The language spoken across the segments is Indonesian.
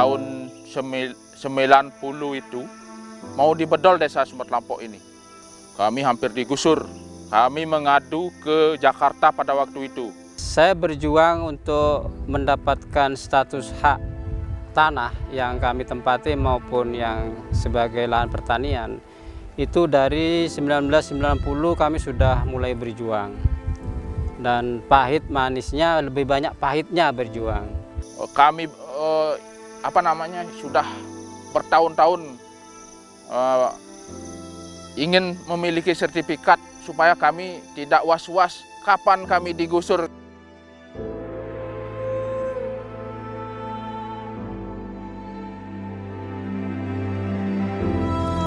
tahun 90 itu mau dibedol desa Sumber Kelampok ini. Kami hampir digusur. Kami mengadu ke Jakarta pada waktu itu. Saya berjuang untuk mendapatkan status hak tanah yang kami tempati maupun yang sebagai lahan pertanian. Itu dari 1990 kami sudah mulai berjuang. Dan pahit manisnya, lebih banyak pahitnya berjuang. Kami sudah bertahun-tahun ingin memiliki sertifikat supaya kami tidak was-was kapan kami digusur.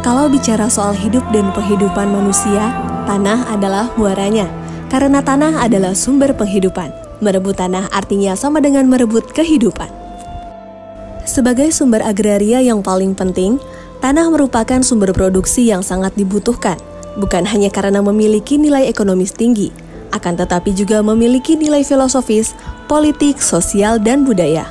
Kalau bicara soal hidup dan penghidupan manusia, tanah adalah muaranya. Karena tanah adalah sumber penghidupan. Merebut tanah artinya sama dengan merebut kehidupan. Sebagai sumber agraria yang paling penting, tanah merupakan sumber produksi yang sangat dibutuhkan. Bukan hanya karena memiliki nilai ekonomis tinggi, akan tetapi juga memiliki nilai filosofis, politik, sosial, dan budaya.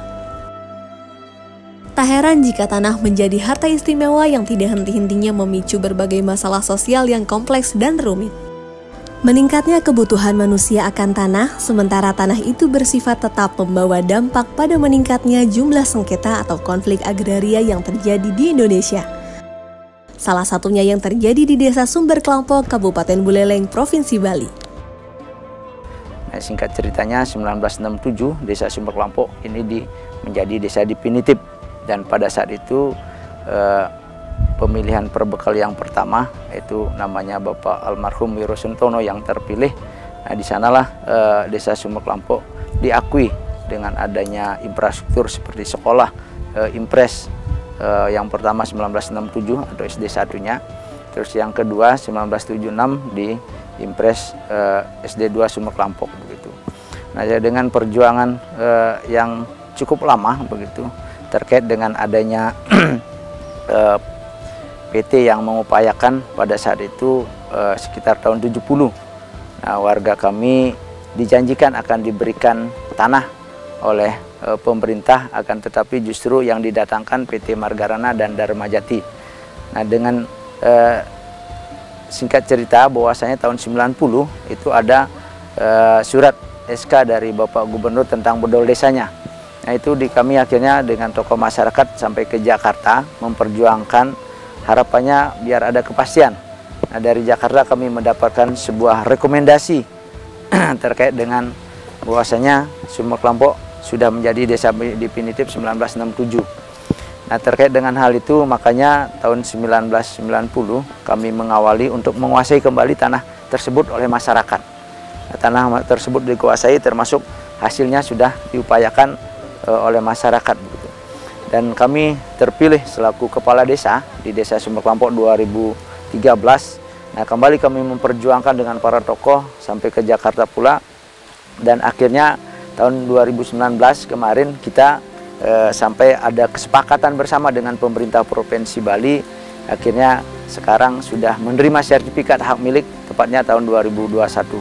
Tak heran jika tanah menjadi harta istimewa yang tidak henti-hentinya memicu berbagai masalah sosial yang kompleks dan rumit. Meningkatnya kebutuhan manusia akan tanah, sementara tanah itu bersifat tetap membawa dampak pada meningkatnya jumlah sengketa atau konflik agraria yang terjadi di Indonesia. Salah satunya yang terjadi di Desa Sumber Kelampok, Kabupaten Buleleng, Provinsi Bali. Singkat ceritanya, 1967 Desa Sumber Kelampok ini menjadi desa definitif. Dan pada saat itu pemilihan perbekal yang pertama itu namanya Bapak Almarhum Wiro Suntono yang terpilih. Nah, di sanalah Desa Sumber Kelampok diakui dengan adanya infrastruktur seperti sekolah Impres yang pertama 1967 atau SD satunya, terus yang kedua 1976 di Impres SD 2 Sumber Kelampok begitu. Nah, dengan perjuangan yang cukup lama begitu terkait dengan adanya PT yang mengupayakan pada saat itu sekitar tahun 70. Nah, warga kami dijanjikan akan diberikan tanah oleh pemerintah, akan tetapi justru yang didatangkan PT Margarana dan Dharmajati. Nah, dengan singkat cerita bahwasanya tahun 90 itu ada surat SK dari Bapak Gubernur tentang bedol desanya. Nah, itu kami akhirnya dengan tokoh masyarakat sampai ke Jakarta memperjuangkan harapannya biar ada kepastian. Nah, dari Jakarta kami mendapatkan sebuah rekomendasi terkait dengan bahwasanya Sumber Kelampok sudah menjadi desa definitif 1967. Nah, terkait dengan hal itu makanya tahun 1990 kami mengawali untuk menguasai kembali tanah tersebut oleh masyarakat. Nah, tanah tersebut dikuasai termasuk hasilnya sudah diupayakan oleh masyarakat begitu. Dan kami terpilih selaku kepala desa di Desa Sumber Kelampok 2013. Nah, kembali kami memperjuangkan dengan para tokoh sampai ke Jakarta pula. Dan akhirnya tahun 2019 kemarin kita sampai ada kesepakatan bersama dengan pemerintah Provinsi Bali. Akhirnya sekarang sudah menerima sertifikat hak milik tepatnya tahun 2021.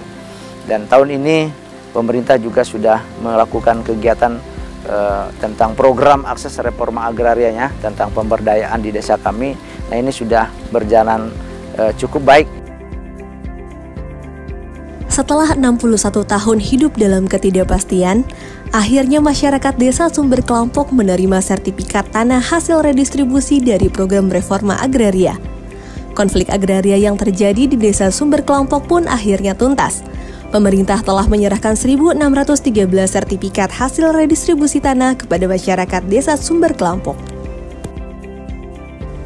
Dan tahun ini pemerintah juga sudah melakukan kegiatan tentang program akses reforma agrarianya tentang pemberdayaan di desa kami. Nah, ini sudah berjalan cukup baik. Setelah 61 tahun hidup dalam ketidakpastian, akhirnya masyarakat Desa Sumber Kelampok menerima sertifikat tanah hasil redistribusi dari program reforma agraria. Konflik agraria yang terjadi di Desa Sumber Kelampok pun akhirnya tuntas. Pemerintah telah menyerahkan 1.613 sertifikat hasil redistribusi tanah kepada masyarakat Desa Sumber Kelampok.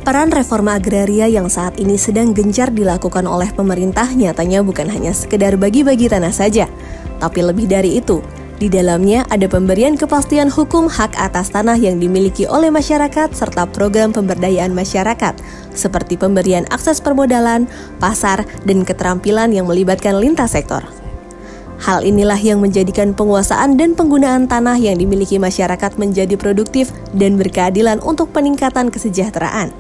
Peran reforma agraria yang saat ini sedang gencar dilakukan oleh pemerintah nyatanya bukan hanya sekedar bagi-bagi tanah saja, tapi lebih dari itu. Di dalamnya ada pemberian kepastian hukum hak atas tanah yang dimiliki oleh masyarakat serta program pemberdayaan masyarakat, seperti pemberian akses permodalan, pasar, dan keterampilan yang melibatkan lintas sektor. Hal inilah yang menjadikan penguasaan dan penggunaan tanah yang dimiliki masyarakat menjadi produktif dan berkeadilan untuk peningkatan kesejahteraan.